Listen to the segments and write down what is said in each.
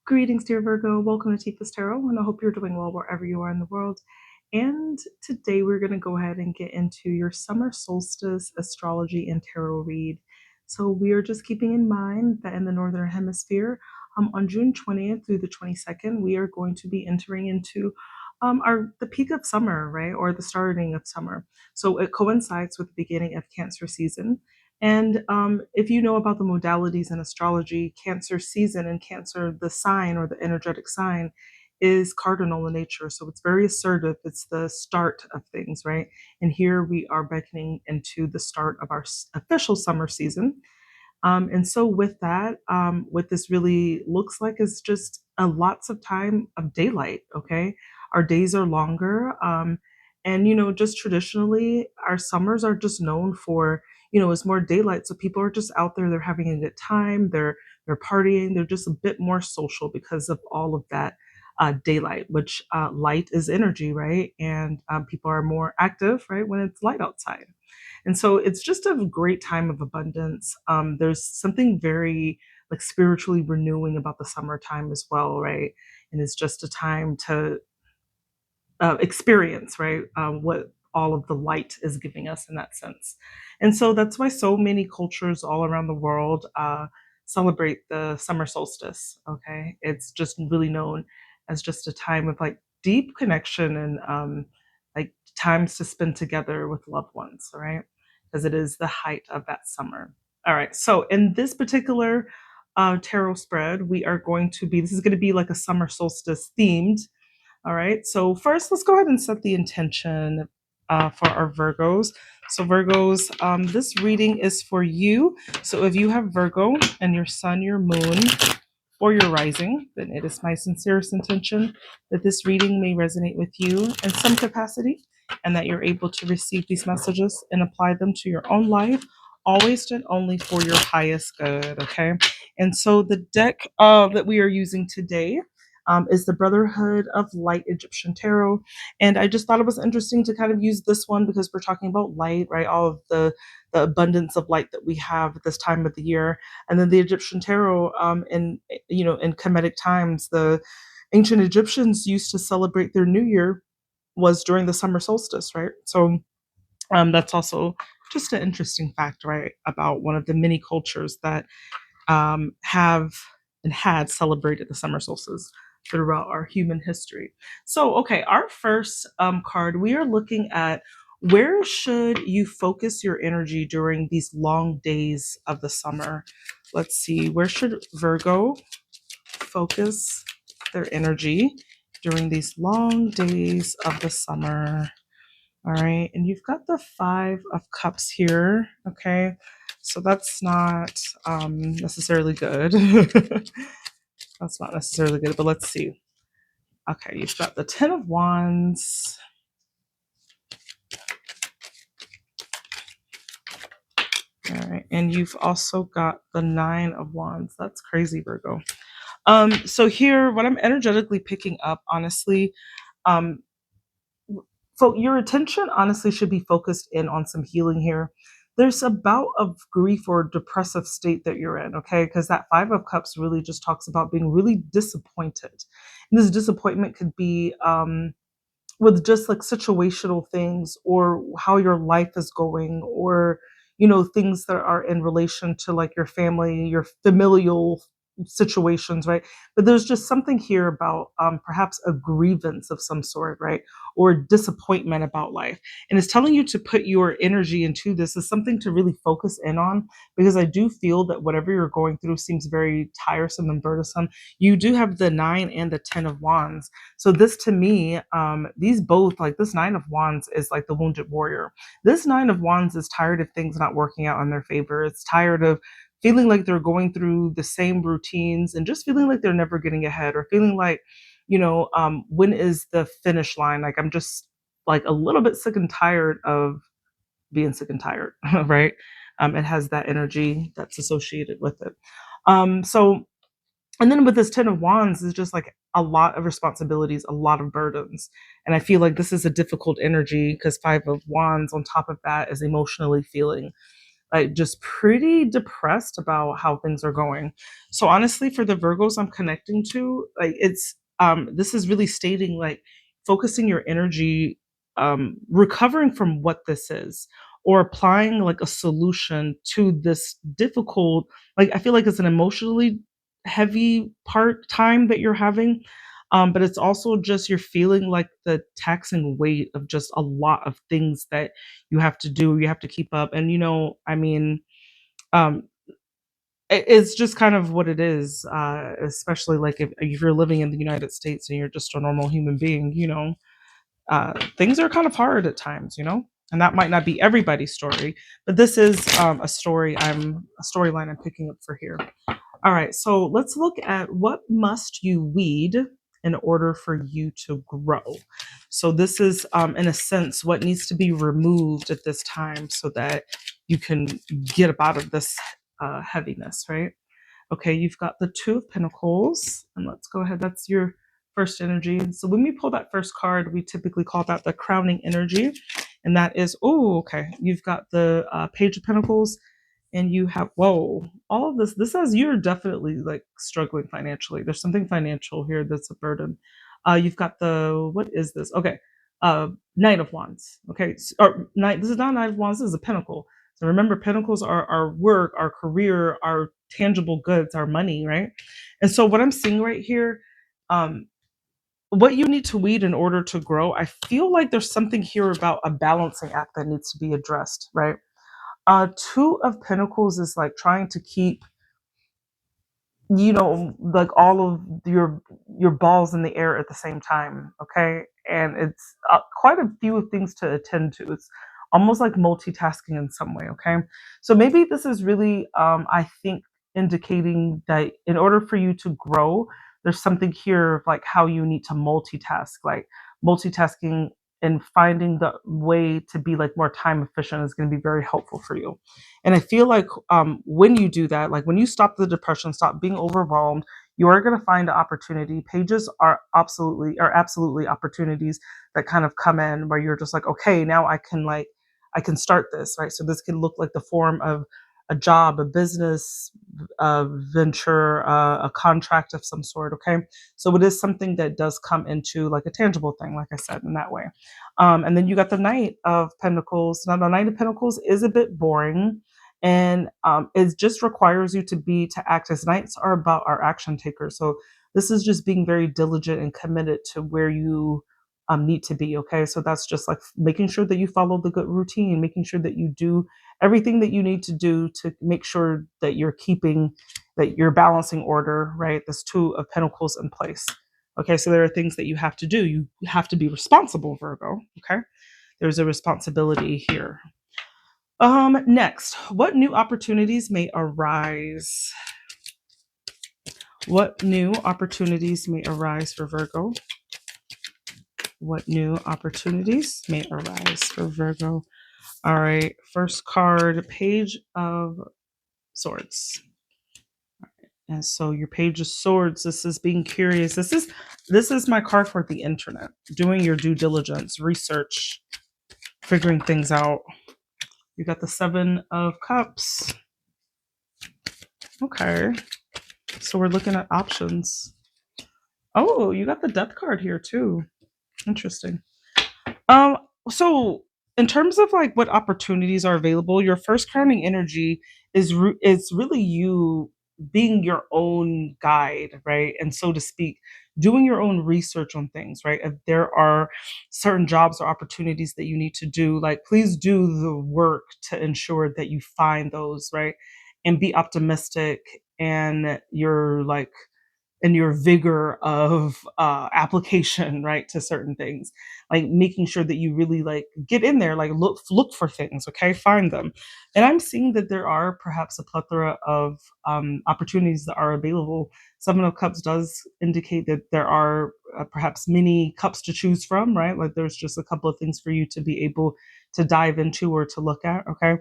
Greetings, dear Virgo. Welcome to Tifa's Tarot, and I hope you're doing well wherever you are in the world. And today we're going to go ahead and get into your summer solstice astrology and tarot read. So we are just keeping in mind that in the Northern Hemisphere, on June 20th through the 22nd, we are going to be entering into the peak of summer, right, or the starting of summer. So it coincides with the beginning of Cancer season. And if you know about the modalities in astrology, Cancer season and Cancer, the sign or the energetic sign, is cardinal in nature. So it's very assertive. It's the start of things, right? And here we are beckoning into the start of our official summer season. And so with that, what this really looks like is just lots of time of daylight. Okay, our days are longer, and just traditionally, our summers are just known for it's more daylight. So people are just out there. They're having a good time. They're partying. They're just a bit more social because of all of that daylight, which light is energy, right? And people are more active, right, when it's light outside. And so it's just a great time of abundance. There's something very like spiritually renewing about the summertime as well, right? And it's just a time to experience, right, what all of the light is giving us in that sense. And so that's why so many cultures all around the world celebrate the summer solstice. Okay, it's just really known as just a time of like deep connection and like times to spend together with loved ones, right? Because it is the height of that summer. All right, so in this particular tarot spread, this is going to be like a summer solstice themed. All right. So first, let's go ahead and set the intention for our Virgos. So Virgos, this reading is for you. So if you have Virgo and your sun, your moon, or your rising, then it is my sincerest intention that this reading may resonate with you in some capacity and that you're able to receive these messages and apply them to your own life, always and only for your highest good. Okay. And so the deck that we are using today is the Brotherhood of Light Egyptian Tarot. And I just thought it was interesting to kind of use this one because we're talking about light, right? All of the abundance of light that we have at this time of the year. And then the Egyptian Tarot, in Kemetic times, the ancient Egyptians used to celebrate their new year was during the summer solstice, right? So that's also just an interesting fact, right, about one of the many cultures that have and had celebrated the summer solstice throughout our human history. So, okay, our first card, we are looking at where should you focus your energy during these long days of the summer? Let's see, where should Virgo focus their energy during these long days of the summer? All right, and you've got the Five of Cups here. Okay, so that's not necessarily good. That's not necessarily good, but let's see. Okay, you've got the Ten of Wands. All right, and you've also got the Nine of Wands. That's crazy, Virgo. So here, what I'm energetically picking up, honestly, your attention honestly should be focused in on some healing here. There's a bout of grief or depressive state that you're in, okay? Because that Five of Cups really just talks about being really disappointed. And this disappointment could be with just like situational things or how your life is going or, things that are in relation to like your family, your familial situations, right? But there's just something here about perhaps a grievance of some sort, right? Or disappointment about life. And it's telling you to put your energy into this is something to really focus in on because I do feel that whatever you're going through seems very tiresome and burdensome. You do have the Nine and the Ten of Wands. So this to me, these both, like this Nine of Wands is like the wounded warrior. This Nine of Wands is tired of things not working out in their favor. It's tired of feeling like they're going through the same routines and just feeling like they're never getting ahead or feeling like, when is the finish line? Like I'm just like a little bit sick and tired of being sick and tired, right? It has that energy that's associated with it. So and then with this Ten of Wands is just like a lot of responsibilities, a lot of burdens. And I feel like this is a difficult energy because Five of Wands on top of that is emotionally feeling. like just pretty depressed about how things are going. So honestly, for the Virgos I'm connecting to, like it's this is really stating like focusing your energy, recovering from what this is, or applying like a solution to this difficult, like I feel like it's an emotionally heavy part time that you're having. But it's also just you're feeling like the taxing weight of just a lot of things that you have to do, you have to keep up. And I mean, um, it's just kind of what it is. Especially like if you're living in the United States and you're just a normal human being, things are kind of hard at times, and that might not be everybody's story, but this is a storyline I'm picking up for here. All right, so let's look at what must you weed in order for you to grow. So this is, in a sense, what needs to be removed at this time so that you can get up out of this heaviness, right? Okay, you've got the Two of Pentacles, and let's go ahead. That's your first energy. So when we pull that first card, we typically call that the crowning energy, and that is, oh, okay. You've got the Page of Pentacles, and you have, whoa, all of this. This says you're definitely like struggling financially. There's something financial here that's a burden. You've got the, what is this? Okay, Knight of Wands. Okay, or Knight. This is not Knight of Wands. This is a Pentacle. So remember, Pentacles are our work, our career, our tangible goods, our money, right? And so what I'm seeing right here, um, what you need to weed in order to grow, I feel like there's something here about a balancing act that needs to be addressed, right? Two of Pentacles is like trying to keep, like all of your balls in the air at the same time, okay? And it's quite a few things to attend to. It's almost like multitasking in some way, okay? So maybe this is really, I think, indicating that in order for you to grow, there's something here of like how you need to multitask, like multitasking and finding the way to be like more time efficient is going to be very helpful for you. And I feel like, when you do that, like when you stop the depression, stop being overwhelmed, you are going to find an opportunity. Pages are absolutely opportunities that kind of come in where you're just like, okay, now I can start this, right? So this can look like the form of a job, a business, a venture, a contract of some sort. Okay, so it is something that does come into like a tangible thing, like I said, in that way. And then you got the Knight of Pentacles. Now the Knight of Pentacles is a bit boring, and it just requires you to act, as knights are about our action takers. So this is just being very diligent and committed to where you need to be. Okay, so that's just like making sure that you follow the good routine, making sure that you do everything that you need to do to make sure that you're balancing order, right? This Two of Pentacles in place. Okay, so there are things that you have to do. You have to be responsible, Virgo. Okay, there's a responsibility here. Next, what new opportunities may arise? What new opportunities may arise for Virgo? What new opportunities may arise for Virgo? All right, first card, Page of Swords. And so your Page of Swords, this is being curious. This is my card for the internet, doing your due diligence, research, figuring things out. You got the Seven of Cups. Okay. So we're looking at options. Oh, you got the Death card here too. Interesting. Um, so in terms of like what opportunities are available, your first crowning energy is really you being your own guide, right? And so to speak, doing your own research on things, right? If there are certain jobs or opportunities that you need to do, like please do the work to ensure that you find those, right? And be optimistic, and you're like and your vigor of application, right, to certain things, like making sure that you really like get in there, like look for things, okay, find them. And I'm seeing that there are perhaps a plethora of opportunities that are available. Seven of Cups does indicate that there are perhaps many cups to choose from, right? Like there's just a couple of things for you to be able to dive into or to look at, okay?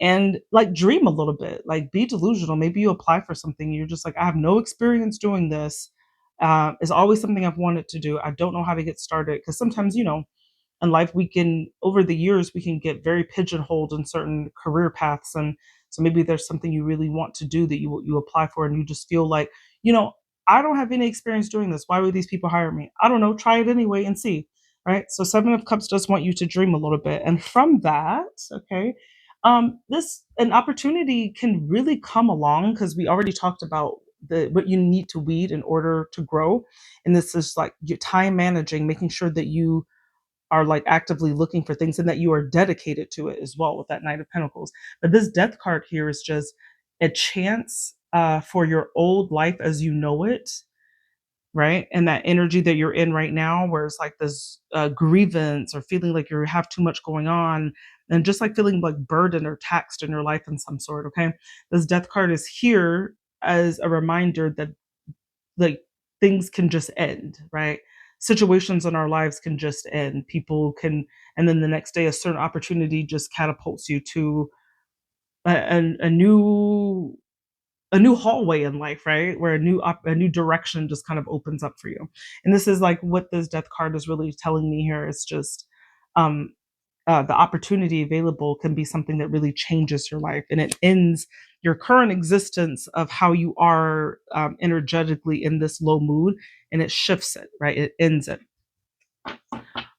And like dream a little bit, like be delusional. Maybe you apply for something, you're just like, I have no experience doing this. It's always something I've wanted to do. I don't know how to get started. Because sometimes, in life, we can, over the years, we can get very pigeonholed in certain career paths. And so maybe there's something you really want to do that you apply for, and you just feel like, you know, I don't have any experience doing this. Why would these people hire me? I don't know. Try it anyway and see. Right. So Seven of Cups does want you to dream a little bit. And from that, okay, this an opportunity can really come along, because we already talked about the what you need to weed in order to grow. And this is like your time managing, making sure that you are like actively looking for things and that you are dedicated to it as well with that Knight of Pentacles. But this Death card here is just a chance for your old life as you know it, right? And that energy that you're in right now, where it's like this grievance or feeling like you have too much going on, and just like feeling like burdened or taxed in your life in some sort. Okay. This Death card is here as a reminder that like things can just end, right? Situations in our lives can just end. People can, and then the next day, a certain opportunity just catapults you to a new hallway in life, right? Where a new direction just kind of opens up for you. And this is like what this Death card is really telling me here. Is just um, the opportunity available can be something that really changes your life, and it ends your current existence of how you are energetically in this low mood, and it shifts it, right? It ends it.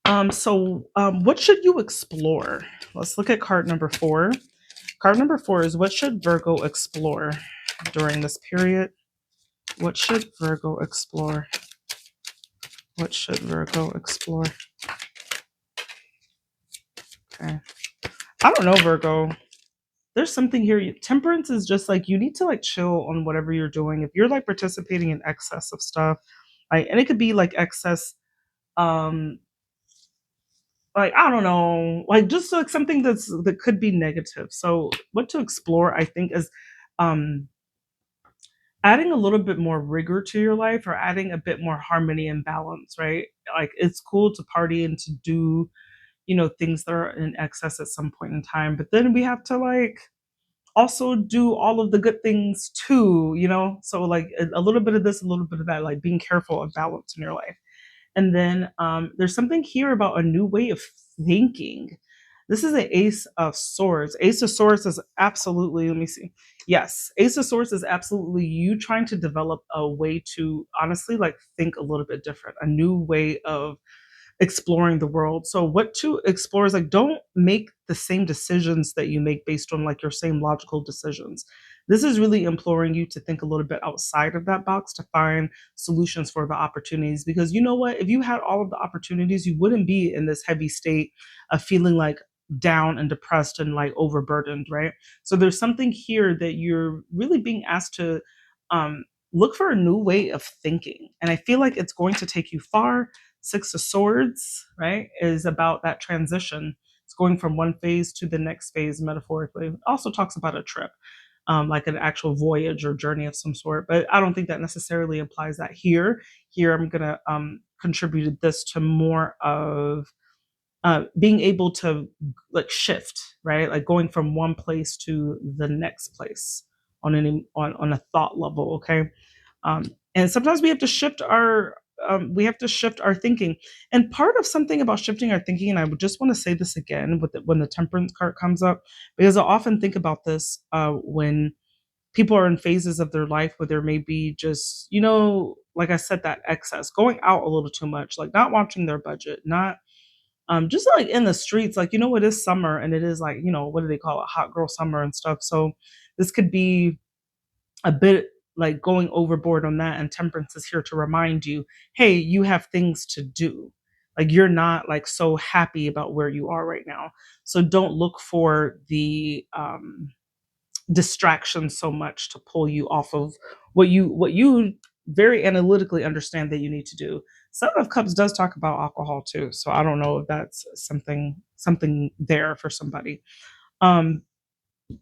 What should you explore? Let's look at card number 4. Card number 4 is, what should Virgo explore during this period? What should Virgo explore? What should Virgo explore? Okay. I don't know, Virgo. There's something here. Temperance is just like, you need to like chill on whatever you're doing. If you're like participating in excess of stuff, like, and it could be like excess, um, like, I don't know, like just like something that could be negative. So what to explore, I think, is um adding a little bit more rigor to your life, or adding a bit more harmony and balance, right? Like, it's cool to party and to do, things that are in excess at some point in time, but then we have to like also do all of the good things too, so like a little bit of this, a little bit of that, like being careful of balance in your life. And then there's something here about a new way of thinking. This is an Ace of Swords. Ace of Swords is absolutely, let me see. Yes, Ace of Swords is absolutely you trying to develop a way to honestly like think a little bit different, a new way of exploring the world. So what to explore is like, don't make the same decisions that you make based on like your same logical decisions. This is really imploring you to think a little bit outside of that box to find solutions for the opportunities. Because you know what? If you had all of the opportunities, you wouldn't be in this heavy state of feeling like down and depressed and like overburdened, right? So there's something here that you're really being asked to look for a new way of thinking. And I feel like it's going to take you far. Six of Swords, right, is about that transition. It's going from one phase to the next phase, metaphorically. It also talks about a trip, like an actual voyage or journey of some sort. But I don't think that necessarily implies that here. Here, I'm going to contribute this to more of being able to like shift, right? Like going from one place to the next place on a thought level, okay? And sometimes we have to shift our thinking. And part of something about shifting our thinking, and I would just want to say this again when the temperance card comes up, because I often think about this when people are in phases of their life where there may be just, like I said, that excess, going out a little too much, like not watching their budget, not just like in the streets, like, it is summer, and it is like, what do they call it? Hot girl summer and stuff. So this could be a bit like going overboard on that. And temperance is here to remind you, hey, you have things to do. Like, you're not like so happy about where you are right now. So don't look for the distraction so much to pull you off of what you very analytically understand that you need to do. Seven of Cups does talk about alcohol too, so I don't know if that's something there for somebody. um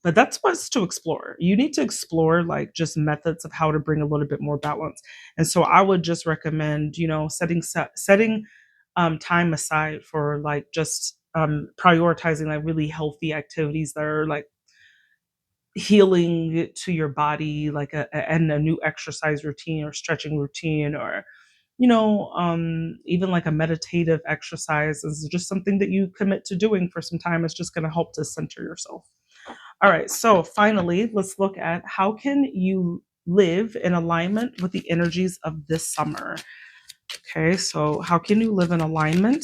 but that's what's to explore. You need to explore like just methods of how to bring a little bit more balance. And so I would just recommend, setting time aside for like just prioritizing like really healthy activities that are like healing to your body, like and a new exercise routine or stretching routine, or even like a meditative exercise is just something that you commit to doing for some time. It's just going to help to center yourself. All right. So finally, let's look at how can you live in alignment with the energies of this summer. Okay. So how can you live in alignment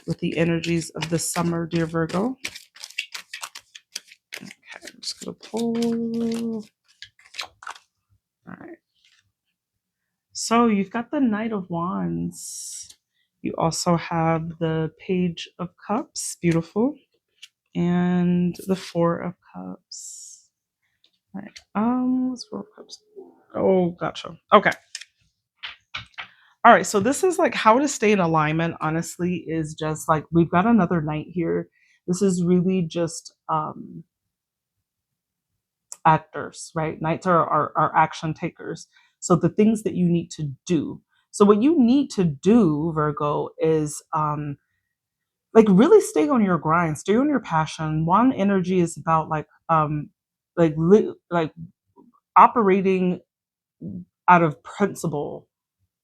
with the energies of this summer, dear Virgo? Okay. I'm just going to pull. All right. So you've got the Knight of Wands. You also have the Page of Cups, beautiful, and the Four of Cups. All right. What's Four of Cups? Oh, gotcha. Okay. All right. So this is like how to stay in alignment. Honestly, is just like we've got another Knight here. This is really just actors, right? Knights are action takers. So the things that you need to do. So what you need to do, Virgo, is like really stay on your grind, stay on your passion. One energy is about like operating out of principle,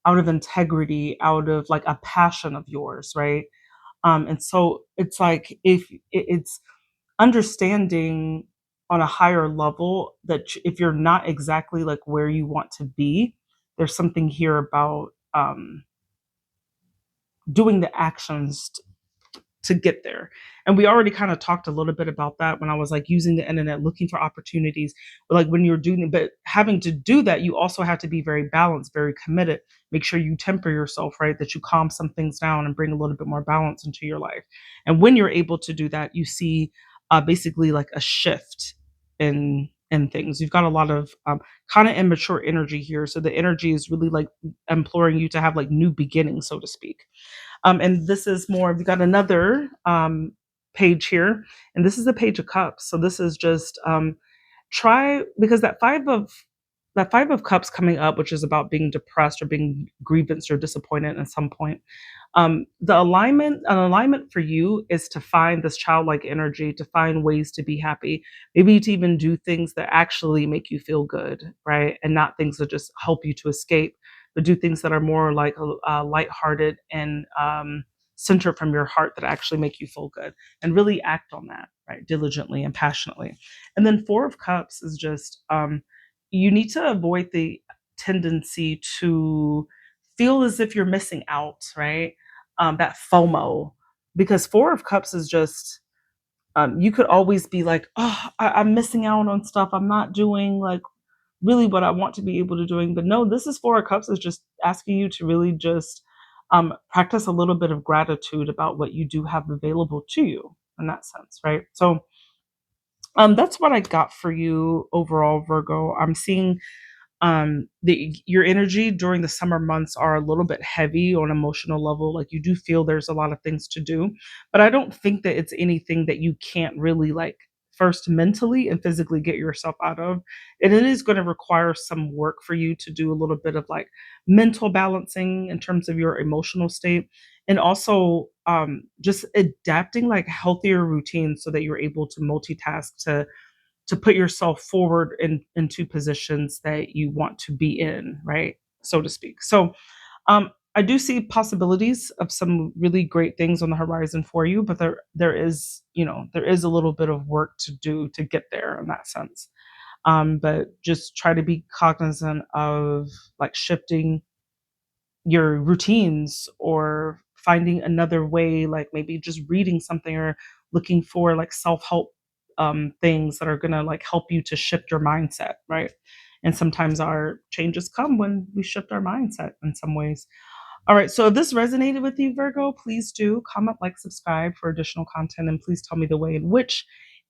out of integrity, out of like a passion of yours, right? And so it's like if it's understanding on a higher level that if you're not exactly like where you want to be, there's something here about doing the actions to get there. And we already kind of talked a little bit about that when I was like using the internet, looking for opportunities. But like when you're doing, but having to do that, you also have to be very balanced, very committed. Make sure you temper yourself, right? That you calm some things down and bring a little bit more balance into your life. And when you're able to do that, you see basically like a shift in things. You've got a lot of kind of immature energy here. So the energy is really like imploring you to have like new beginnings, so to speak. And this is more, we've got another page here, and this is the Page of Cups. So this is just try, because that five of cups coming up, which is about being depressed or being grievance or disappointed at some point. An alignment for you is to find this childlike energy, to find ways to be happy, maybe to even do things that actually make you feel good, right? And not things that just help you to escape, but do things that are more like lighthearted and centered from your heart that actually make you feel good, and really act on that, right? Diligently and passionately. And then Four of Cups is just, you need to avoid the tendency to feel as if you're missing out, right? That FOMO, because Four of Cups is just, you could always be like, oh, I'm missing out on stuff. I'm not doing like really what I want to be able to doing. But no, this is Four of Cups is just asking you to really just practice a little bit of gratitude about what you do have available to you in that sense, right? So that's what I got for you overall, Virgo. I'm seeing your energy during the summer months are a little bit heavy on emotional level. Like you do feel there's a lot of things to do, but I don't think that it's anything that you can't really like first mentally and physically get yourself out of. And it is going to require some work for you to do a little bit of like mental balancing in terms of your emotional state, and also just adapting like healthier routines so that you're able to multitask, to put yourself forward into positions that you want to be in, right? So to speak. So I do see possibilities of some really great things on the horizon for you, but there is a little bit of work to do to get there in that sense. But just try to be cognizant of like shifting your routines or finding another way, like maybe just reading something or looking for like self-help things that are going to like help you to shift your mindset, right? And sometimes our changes come when we shift our mindset in some ways. All right, so if this resonated with you, Virgo, please do comment, like, subscribe for additional content, and please tell me the way in which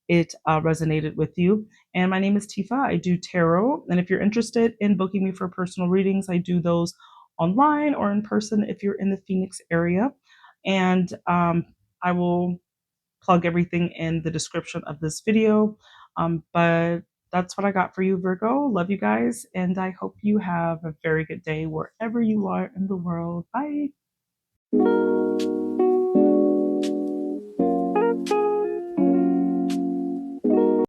it resonated with you. And my name is Tifa. I do tarot, and if you're interested in booking me for personal readings, I do those online or in person if you're in the Phoenix area. And I will plug everything in the description of this video. But that's what I got for you, Virgo. Love you guys, and I hope you have a very good day wherever you are in the world. Bye.